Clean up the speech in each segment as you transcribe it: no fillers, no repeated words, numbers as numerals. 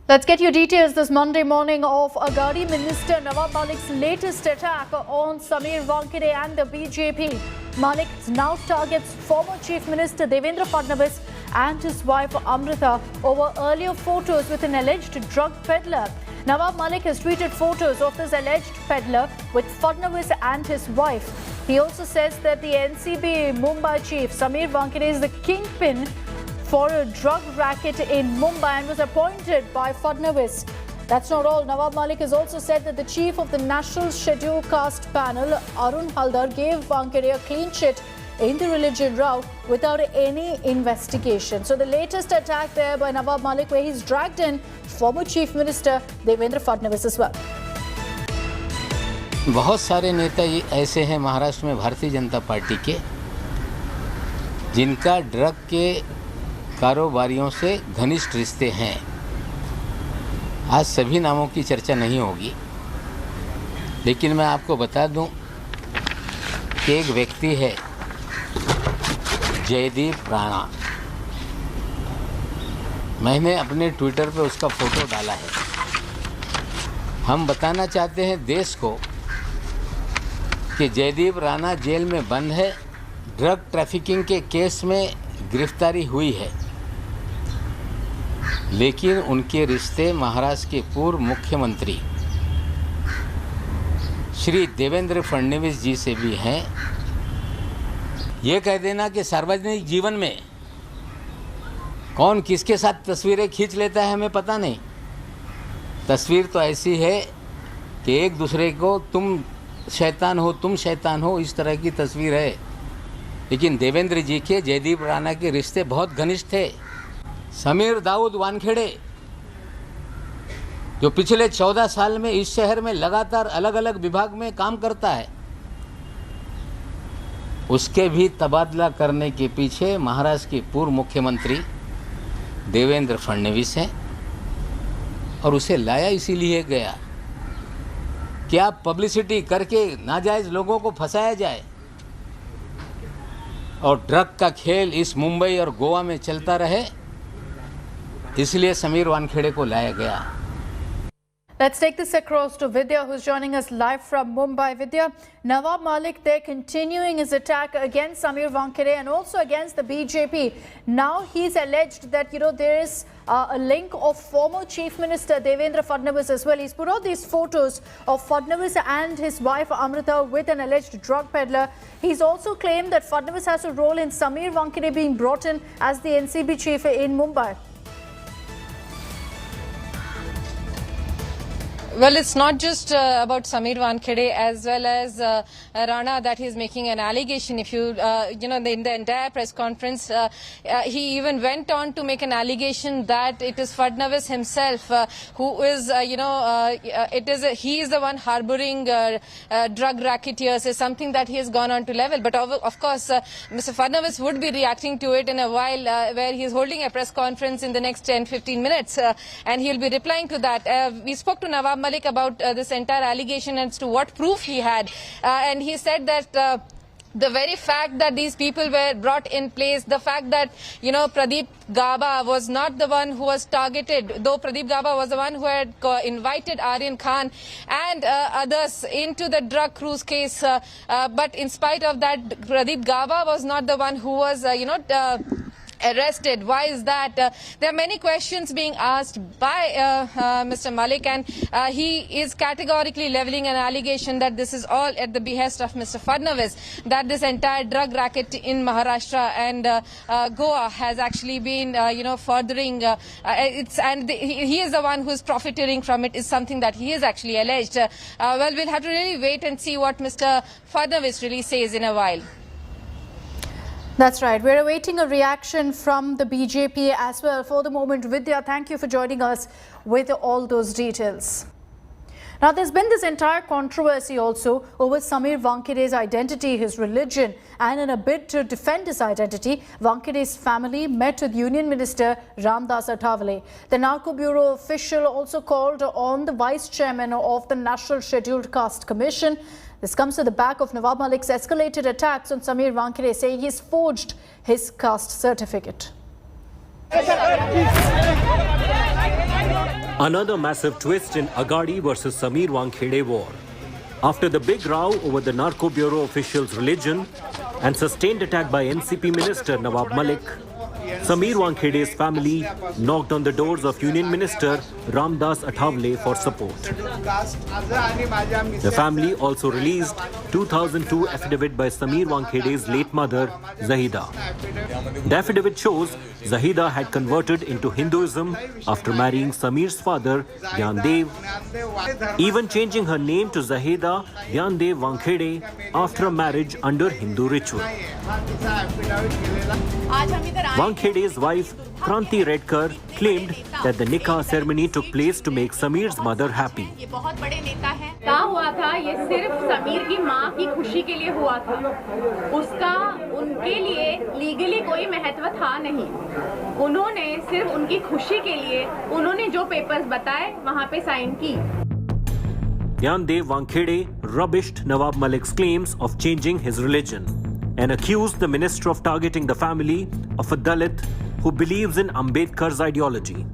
Let's get you details this Monday morning of Agadi Minister Nawab Malik's latest attack on Sameer Wankhede and the BJP. Malik now targets former Chief Minister Devendra Fadnavis and his wife Amrita over earlier photos with an alleged drug peddler. Nawab Malik has tweeted photos of this alleged peddler with Fadnavis and his wife. He also says that the NCB Mumbai chief Sameer Wankhede is the kingpin for a drug racket in Mumbai and was appointed by Fadnavis. That's not all. Nawab Malik has also said that the chief of the National Scheduled Caste panel, Arun Haldar, gave Wankhede a clean chit in the religion row without any investigation. So the latest attack there by Nawab Malik, where he's dragged in former Chief Minister Devendra Fadnavis as well. बहुत सारे नेता ये ऐसे हैं महाराष्ट्र में Bharatiya Janata party के, जिनका drug के कारोबारियों से घनिष्ठ रिश्ते हैं। आज सभी नामों की चर्चा नहीं होगी, लेकिन मैं आपको बता दूं कि एक व्यक्ति है जयदीप राणा। मैंने अपने ट्विटर पे उसका फोटो डाला है। हम बताना चाहते हैं देश को कि जयदीप राणा जेल में बंद है, ड्रग ट्रैफिकिंग के केस में गिरफ्तारी हुई है, लेकिन उनके रिश्ते महाराष्ट्र के पूर्व मुख्यमंत्री श्री देवेंद्र फडणवीस जी से भी हैं। ये कह देना कि सार्वजनिक जीवन में कौन किसके साथ तस्वीरें खींच लेता है हमें पता नहीं। तस्वीर तो ऐसी है कि एक दूसरे को तुम शैतान हो इस तरह की तस्वीर है, लेकिन देवेंद्र जी के जयदीप राणा के रिश्ते बहुत घनिष्ठ थे। समीर दाऊद वानखेड़े जो पिछले 14 साल में इस शहर में लगातार अलग अलग विभाग में काम करता है, उसके भी तबादला करने के पीछे महाराष्ट्र के पूर्व मुख्यमंत्री देवेंद्र फडणवीस हैं। और उसे लाया इसीलिए गया कि आप पब्लिसिटी करके नाजायज लोगों को फंसाया जाए और ड्रग का खेल इस मुंबई और गोवा में चलता रहे, इसलिए समीर वानखेड़े को लाया गया। Let's take this across to Vidya, who's joining us live from Mumbai. Vidya, Nawab Malik there continuing his attack against Sameer Wankhede and also against the BJP. Now he's alleged that, there is a link of former Chief Minister Devendra Fadnavis as well. He's put out these photos of Fadnavis and his wife Amrita with an alleged drug peddler. He's also claimed that Fadnavis has a role in Sameer Wankhede being brought in as the NCB chief in Mumbai. Well, it's not just about Sameer Wankhede as well as Rana that he's making an allegation. If you, in the entire press conference, he even went on to make an allegation that it is Fadnavis himself who is, he is the one harboring drug racketeers, is something that he has gone on to level. But of course, Mr. Fadnavis would be reacting to it in a while, where he's holding a press conference in the next 10-15 minutes, and he'll be replying to that. We spoke to Nawab Malik about this entire allegation as to what proof he had, and he said that the very fact that these people were brought in place, the fact that, Pradeep Gaba was not the one who was targeted, though Pradeep Gaba was the one who had invited Aryan Khan and others into the drug cruise case. But in spite of that, Pradeep Gaba was not the one who was, arrested. Why is that? There are many questions being asked by Mr. Malik, and he is categorically leveling an allegation that this is all at the behest of Mr. Fadnavis, that this entire drug racket in Maharashtra and Goa has actually been, furthering he is the one who is profiteering from it, is something that he has actually alleged. Well, we'll have to really wait and see what Mr. Fadnavis really says in a while. That's right. We're awaiting a reaction from the BJP as well. For the moment, Vidya, thank you for joining us with all those details. Now, there's been this entire controversy also over Sameer Wankhede's identity, his religion, and in a bid to defend his identity, Wankhede's family met with Union Minister Ramdas Athawale. The Narco Bureau official also called on the Vice Chairman of the National Scheduled Caste Commission. This comes to the back of Nawab Malik's escalated attacks on Sameer Wankhede, saying he's forged his caste certificate. Another massive twist in Agadi versus Samir Wankhede war. After the big row over the Narco Bureau officials' religion and sustained attack by NCP Minister Nawab Malik, Samir Wankhede's family knocked on the doors of Union Minister Ramdas Athawale for support. The family also released 2002 affidavit by Samir Wankhede's late mother, Zahida. The affidavit shows Zahida had converted into Hinduism after marrying Samir's father, Dhyandev, even changing her name to Zahida Dhyandev Wankhede after a marriage under Hindu ritual. Wankhede's wife, Kranti Redkar, claimed that the nikah ceremony took place to make Samir's mother happy. ये बहुत बड़े नेता हैं। क्या हुआ था? ये सिर्फ समीर की माँ की खुशी के लिए हुआ था। उसका उनके लिए लीगली कोई महत्व था नहीं। उन्होंने सिर्फ उनकी खुशी के लिए उन्होंने जो पेपर्स बताए वहाँ पे साइन की। Dhyandev Wankhede rubbished Nawab Malik's claims of changing his religion and accused the minister of targeting the family of a Dalit who believes in Ambedkar's ideology.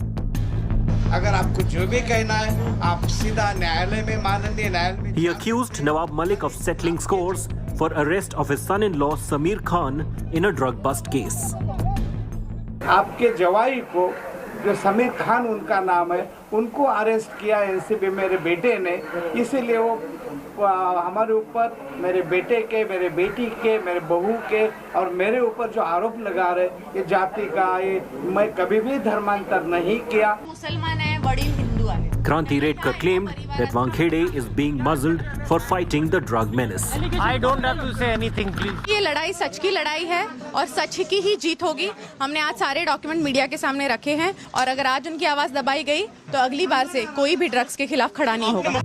अगर आपको जो भी कहना है आप सीधा न्यायालय में माननीय न्यायालय में। He accused Nawab Malik of settling scores for arrest of his son-in-law Samir Khan in a drug bust case. आपके जवाई को जो समीर खान उनका नाम है उनको अरेस्ट किया एनसीबी मेरे बेटे ने, इसीलिए वो हमारे ऊपर, मेरे बेटे के, मेरे बेटी के, मेरे बहू के और मेरे ऊपर जो आरोप लगा रहे ये जाति का, ये मैं कभी भी धर्मांतर नहीं किया। मुसलमान है, बड़ी हिंदू है। Kranti Redkar claimed that Wankhede is being muzzled for fighting the drug menace. I don't have to say anything, please. ये लड़ाई सच की लड़ाई है और सच की ही जीत होगी। हमने आज सारे डॉक्यूमेंट मीडिया के सामने रखे हैं और अगर आज उनकी आवाज दबाई गई तो अगली बार से कोई भी ड्रग्स के खिलाफ खड़ा नहीं होगा।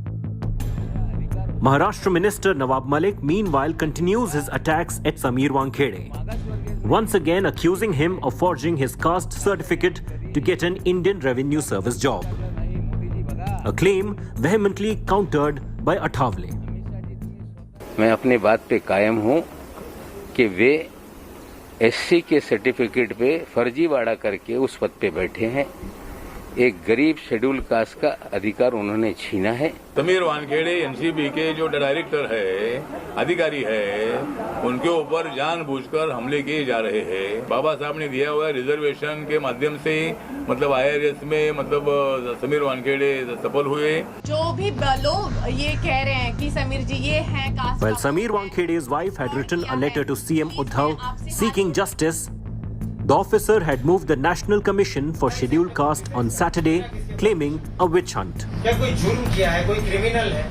Maharashtra Minister Nawab Malik meanwhile continues his attacks at Samir Wankhede, once again accusing him of forging his caste certificate to get an Indian Revenue Service job. A claim vehemently countered by Athawale. मैं अपनी बात पे कायम हूँ कि वे SC के certificate पे फर्जीवाड़ा करके उस पद पे बैठे हैं। एक गरीब शेड्यूल कास्ट का अधिकार उन्होंने छीना है। समीर वानखेड़े एनसीबी के जो डायरेक्टर है, अधिकारी है, उनके ऊपर जानबूझकर हमले किए जा रहे हैं। बाबा साहब ने दिया हुआ रिजर्वेशन के माध्यम से मतलब IRS में मतलब समीर वानखेड़े सफल हुए। जो भी लोग ये कह रहे हैं कि समीर जी ये हैं cast. While Samir Wankhede's wife had written a letter to CM Uddhav seeking justice, the officer had moved the National Commission for Scheduled Caste on Saturday, claiming a witch hunt. क्या कोई जुर्म किया है, कोई क्रिमिनल है,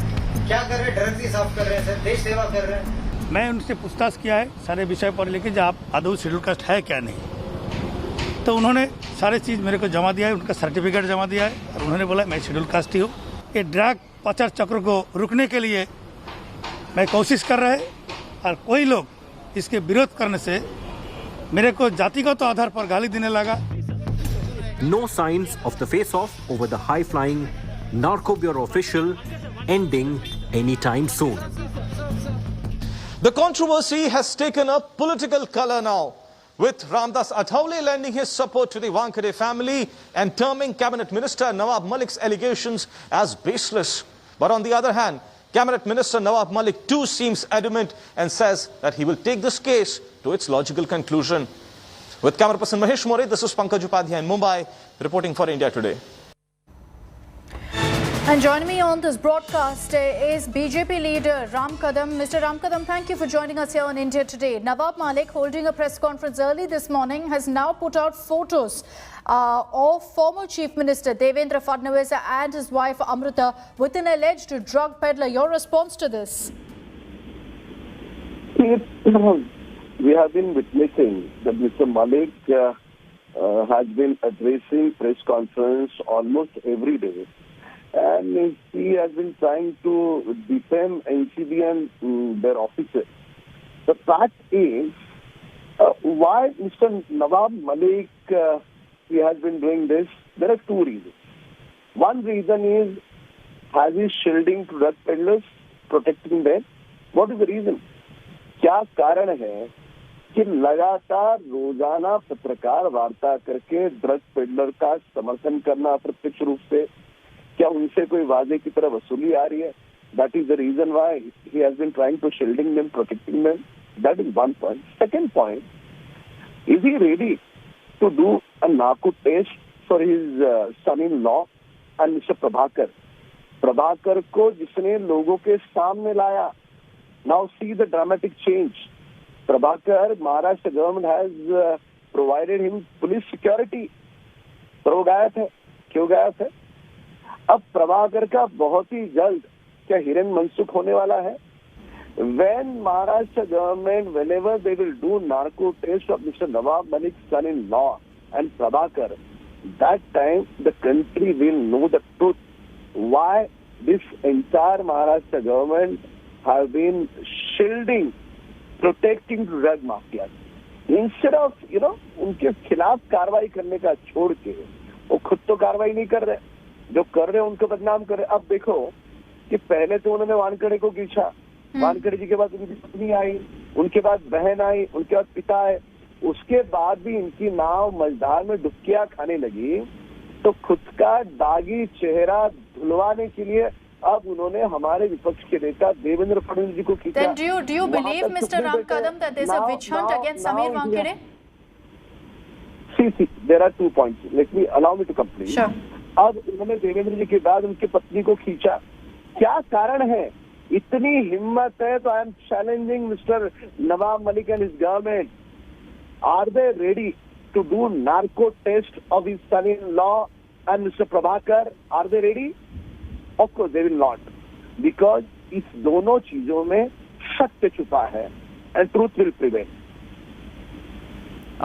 क्या कर रहे हैं, ड्रग्स ही साफ कर रहे हैं सर, देश सेवा कर रहे हैं। मैं उनसे पूछताछ किया है सारे विषय पर लेके जो आप आदौ शेड्यूल कास्ट है क्या नहीं, तो उन्होंने सारे चीज़ मेरे को जमा दिया है, उनका सर्टिफिकेट जमा दिया है और उन्होंने बोला मैं शेड्यूल कास्ट ही हूँ। ये ड्रग पचार चक्र को रुकने के लिए मैं कोशिश कर रहे हैं और कोई लोग इसके विरोध करने से मेरे को जातिगत आधार पर गाली देने लगा। No signs of the face-off over the high-flying Narco Bureau official ending anytime soon. The controversy has taken a political color now, with Ramdas Athawale lending his support to the Wankhede family and terming Cabinet Minister Nawab Malik's allegations as baseless. But on the other hand, Cabinet Minister Nawab Malik too seems adamant and says that he will take this case to its logical conclusion. With camera person Mahesh More, this is Pankaj Upadhyay in Mumbai, reporting for India Today. And joining me on this broadcast is BJP leader Ram Kadam. Mr. Ram Kadam, thank you for joining us here on India Today. Nawab Malik, holding a press conference early this morning, has now put out photos of former Chief Minister Devendra Fadnavis and his wife Amrita with an alleged drug peddler. Your response to this? We have been witnessing that Mr. Malik has been addressing press conference almost every day. And he has been trying to defend NCB and their officers. The fact is, why Mr. Nawab Malik he has been doing this? There are two reasons. One reason is, has he shielding to drug peddlers, protecting them? What is the reason? क्या कारण है कि लगातार रोजाना पत्रकार वार्ता करके drug peddler का समर्थन करना प्रत्यक्ष रूप से, क्या उनसे कोई वादे की तरह वसूली आ रही है? That is the reason why he has been trying to shielding them, protecting them. That is one point. Second point, is he ready to do a narco test for his son-in-law and Mr. Prabhakar? Prabhakar को जिसने लोगों के सामने लाया. Now see the dramatic change. Prabhakar, Maharashtra government has provided him police security. पर वो गायब है. क्यों गायब है? अब प्रभाकर का बहुत ही जल्द क्या हिरन मनसुख होने वाला है? When Maharashtra government, whenever they will do narco test of Mr. Nawab Malik's son-in-law and Prabhakar, that time the country will know the truth. Why this entire Maharashtra government have been shielding, protecting drug mafia. Instead of, उनके खिलाफ कार्रवाई करने का छोड़ के वो खुद तो कार्रवाई नहीं कर रहे, जो कर रहे उनको बदनाम कर रहे. अब देखो कि पहले तो उन्होंने वानखेड़े को खींचा, वानखेड़े जी के बाद उनकी पत्नी आई, उनके बाद बहन आई, उनके बाद पिता आए, उसके बाद भी इनकी नाव मझधार में डुबकियां खाने लगी. तो खुद का दागी चेहरा धुलवाने के लिए अब उन्होंने हमारे विपक्ष के नेता देवेंद्र फडणवीस जी को खींचा. Then do you believe, Mr. Ram Kadam, that there's a witch hunt against Sameer Wankhede? See, there are 2 points. Allow me to complete. Sure. अब उन्होंने देवेंद्र जी के बाद उनकी पत्नी को खींचा. क्या कारण है? इतनी हिम्मत है तो I am challenging mister Nawab Malik and his government. Are they ready to do narco test of his son in law and mister Prabhakar? Are they ready? Of course they will not, because इस दोनों चीजों में सत्य छुपा है and truth will prevail.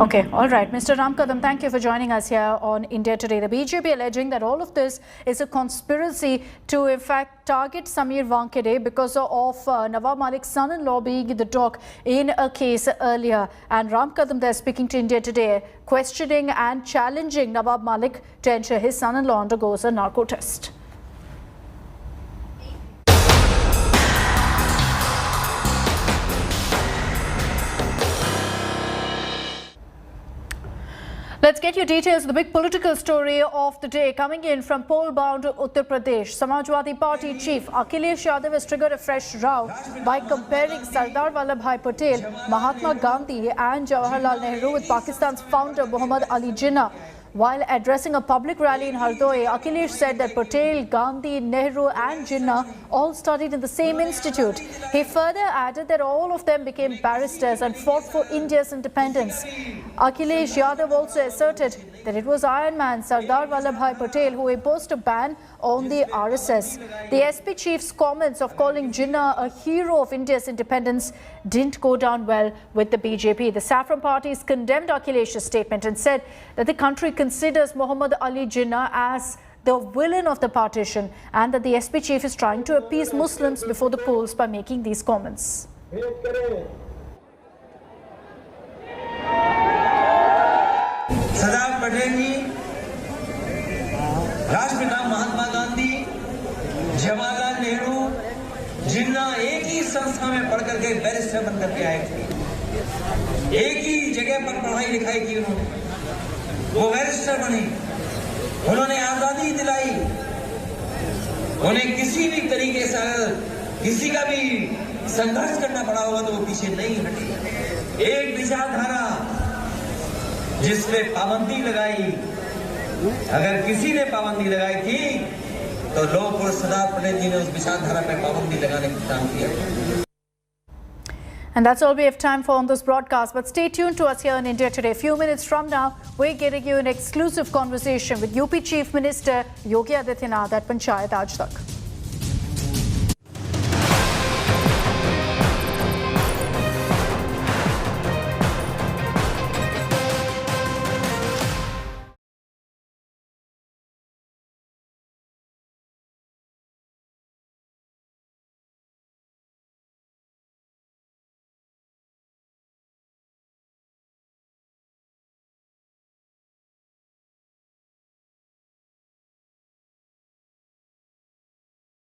Okay, all right. Mr. Ram Kadam, thank you for joining us here on India Today. The BJP alleging that all of this is a conspiracy to, in fact, target Sameer Wankhede because of Nawab Malik's son-in-law being in the dock in a case earlier. And Ram Kadam there speaking to India Today, questioning and challenging Nawab Malik to ensure his son-in-law undergoes a narco test. Let's get you details of the big political story of the day coming in from poll-bound Uttar Pradesh. Samajwadi Party chief Akhilesh Yadav has triggered a fresh row by comparing Sardar Vallabhbhai Patel, Mahatma Gandhi and Jawaharlal Nehru with Pakistan's founder Muhammad Ali Jinnah. While addressing a public rally in Hardoi, Akhilesh said that Patel, Gandhi, Nehru and Jinnah all studied in the same institute. He further added that all of them became barristers and fought for India's independence. Akhilesh Yadav also asserted that it was Iron Man Sardar Vallabhbhai Patel who imposed a ban on the RSS. The SP chief's comments of calling Jinnah a hero of India's independence didn't go down well with the BJP. The Saffron parties condemned Akhilesh's statement and said that the country considers Muhammad Ali Jinnah as the villain of the partition and that the SP chief is trying to appease Muslims before the polls by making these comments. Sardar Patel जी, राष्ट्रपिता महात्मा गांधी, जवाहरलाल नेहरू, जिन्ना एक ही संस्था में पढ़ करके barrister बन करके आए थे. एक ही जगह पर पढ़ाई लिखाई की उन्होंने, वो बैरिस्टर बने, उन्होंने आजादी दिलाई. उन्हें किसी भी तरीके से किसी का भी संघर्ष करना पड़ा होगा तो वो पीछे नहीं हटे. एक विचारधारा जिसपे पाबंदी लगाई, अगर किसी ने पाबंदी लगाई थी तो लोग सरदार पटेल जी ने उस विचारधारा पे पाबंदी लगाने का काम किया. And that's all we have time for on this broadcast. But stay tuned to us here in India Today. A few minutes from now, we're getting you an exclusive conversation with UP Chief Minister Yogi Adityanath at Panchayat Aaj Tak.